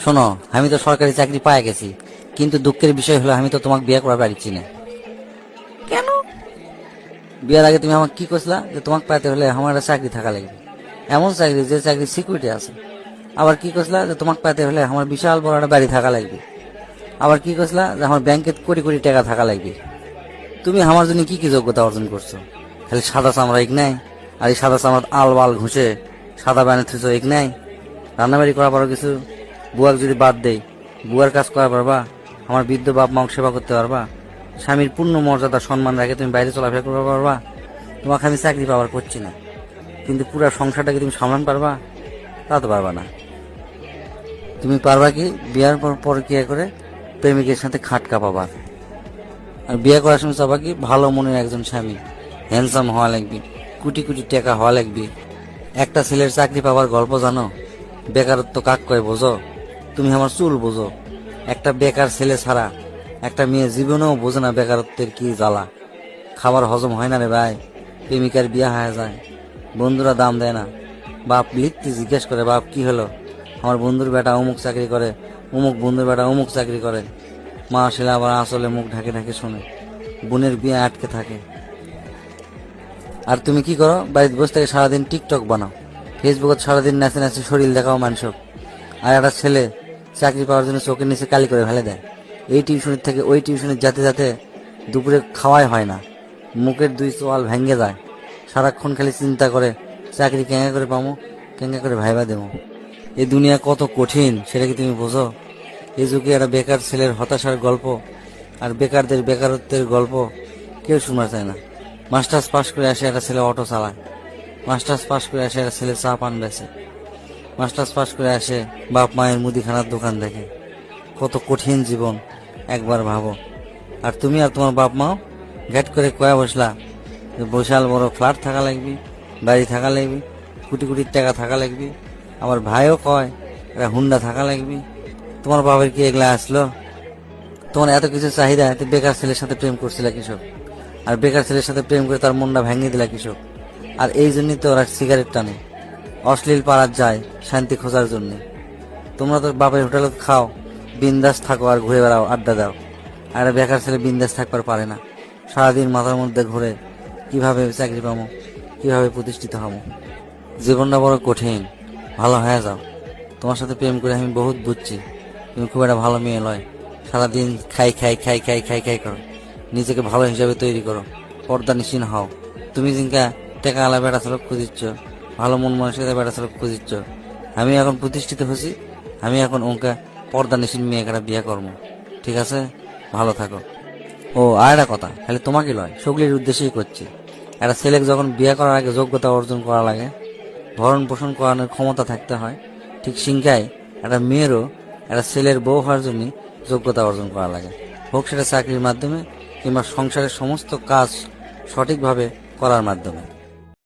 শোনো, আমি তো সরকারি চাকরি পাই গেছি, কিন্তু দুঃখের বিষয় হলো আমি তো তোমাকে বিয়ে করার পারছি না। কেন? বিয়ের আগে তুমি আমাকে কি করছিলা যে তোমাকে পাইতে হলে আমার একটা চাকরি থাকা লাগবে, এমন চাকরি যে চাকরি সিকিউরিটি আছে। আবার কি করছিলা যে তোমাকে পাইতে হলে আমার বিশাল বড় একটা বাড়ি থাকা লাগবে। আবার কি করছিলা যে আমার ব্যাংকে কোটি কোটি টাকা থাকা লাগবে। তুমি আমার জন্য কি কি যোগ্যতা অর্জন করছো? খালি সাদা চামড়া এক নাই, আর এই সাদা চামড়া আল বাল ঘুষে সাদা বানিয়ে থুইছো এক নাই। রান্নাবাড়ি করা পারো কিছু? বুয়াক যদি বাদ দেই, বুয়ার কাজ করা পারবা? আমার বৃদ্ধ বাপ মাকে সেবা করতে পারবা? স্বামীর পূর্ণ মর্যাদা সম্মান রেখে তুমি বাইরে চলাফেরা করতে পারবা? তোমাকে আমি চাকরি পাওয়ার করছি না, কিন্তু পুরো সংসারটাকে তুমি সামলান পারবা? তা তো পারবা না। তুমি পারবা কি বিয়ার পর পরকিয়া করে প্রেমিকের সাথে খাটকা পাবার? আর বিয়ে করার সময় চাবা কি ভালো মনের একজন স্বামী, হ্যান্ডসাম হওয়া লাগবে, কোটি কোটি টাকা হওয়া লাগবে। একটা ছেলের চাকরি পাওয়ার গল্প জানো? বেকারত্ব কাক কয় বোঝো? তুমি আমার চুল বোঝো। একটা বেকার ছেলে ছাড়া একটা মেয়ে জীবনেও বোঝে না বেকারত্বের কি জ্বালা। খাবার হজম হয় না রে ভাই, প্রেমিকার বিয়ে হয়ে যায়, বন্ধুরা দাম দেয় না, বাপ লিখতে জিজ্ঞেস করে বাপ কি হলো, আমার বন্ধুর বেটা অমুক চাকরি করে, অমুক বন্ধুর বেটা অমুক চাকরি করে। মা আসলে আবার আসলে মুখ ঢাকে ঢাকে শোনে, বোনের বিয়ে আটকে থাকে। আর তুমি কি করো? বাড়িতে বসে থেকে সারাদিন টিকটক বানাও, ফেসবুকে সারাদিন নাচে নাচে শরীর দেখাও মানুষক। আর একটা ছেলে চাকরি পাওয়ার জন্য চোখের নিচে কালি করে ফেলে দেয়, এই টিউশনের থেকে ওই টিউশনে যাতে যাতে দুপুরে খাওয়াই হয় না, মুখের দুই চোয়াল ভেঙে যায়। সারাক্ষণ খালি চিন্তা করে চাকরি কেঙ্গা করে পামো, কেঙ্গা করে ভাইবা দেবো। এই দুনিয়া কত কঠিন সেটা কি তুমি বোঝো? এই যুগে একটা বেকার ছেলের হতাশার গল্প আর বেকারদের বেকারত্বের গল্প কেউ শোনা চায় না। মাস্টার্স পাশ করে আসে একটা ছেলে অটো চালায়, মাস্টার্স পাশ করে আসে একটা ছেলে চা পান বেচে, মাস্টার্স পাশ করে আসে বাপ মায়ের মুদিখানার দোকান দেখে। কত কঠিন জীবন একবার ভাবো। আর তুমি আর তোমার বাপ মাও ঘ্যাট করে কয়া বসলা যে বিশাল বড় ফ্ল্যাট থাকা লাগবে, বাড়ি থাকা লাগবে, কোটি কোটি টাকা থাকা লাগবে। আমার ভাইও কয় একটা হুন্ডা থাকা লাগবে। তোমার বাবার কি এগুলা আসলো? তোমার এত কিছু চাহিদা, এত বেকার ছেলের সাথে প্রেম করছিল কৃষক, আর বেকার ছেলের সাথে প্রেম করে তার মনটা ভেঙে দিলা কৃষক। আর এই জন্যই তো ওরা সিগারেট টানে, অশ্লীল পাড়ার যায় শান্তি খোঁজার জন্য। তোমরা তো বাপের হোটেলে খাও, বিন্দাস থাকো আর ঘুরে বেড়াও, আড্ডা দাও। আর বেকার ছেলে বিন্দাস থাকবার পারে না, সারাদিন মাথার মধ্যে ঘুরে কিভাবে চাকরি পাবো, কিভাবে প্রতিষ্ঠিত হবো। জীবনটা বড় কঠিন, ভালো হয়ে যাও। তোমার সাথে প্রেম করে আমি বহুত বুঝছি, তুমি খুব একটা ভালো মেয়ে নয়। সারাদিন খাই খাই খাই খাই খাই খাই করো, নিজেকে ভালো হিসাবে তৈরি করো, পর্দা নিশীন হও। তুমি জিনকা টেকা আলা বেড়া চালক খুঁজিচ্ছ, ভালো মন মানুষের বেড়া চালক খুঁজিচ্ছ। আমি এখন প্রতিষ্ঠিত হয়েছি, আমি এখন ওকে পর্দা নিশীন মেয়ে একটা বিয়ে করবো। ঠিক আছে, ভালো থাকো। ও আর একটা কথা, খালি তোমাকে লয়, সগলির উদ্দেশ্যেই করছি। একটা ছেলে যখন বিয়ে করার আগে যোগ্যতা অর্জন করা লাগে, ভরণ পোষণ করানোর ক্ষমতা থাকতে হয়, ঠিক সিংকায় একটা মেয়েরও একটা ছেলের বউ হওয়ার জন্য যোগ্যতা অর্জন করা লাগে, হোক সেটা চাকরির মাধ্যমে কিংবা সংসারের সমস্ত কাজ সঠিকভাবে করার মাধ্যমে।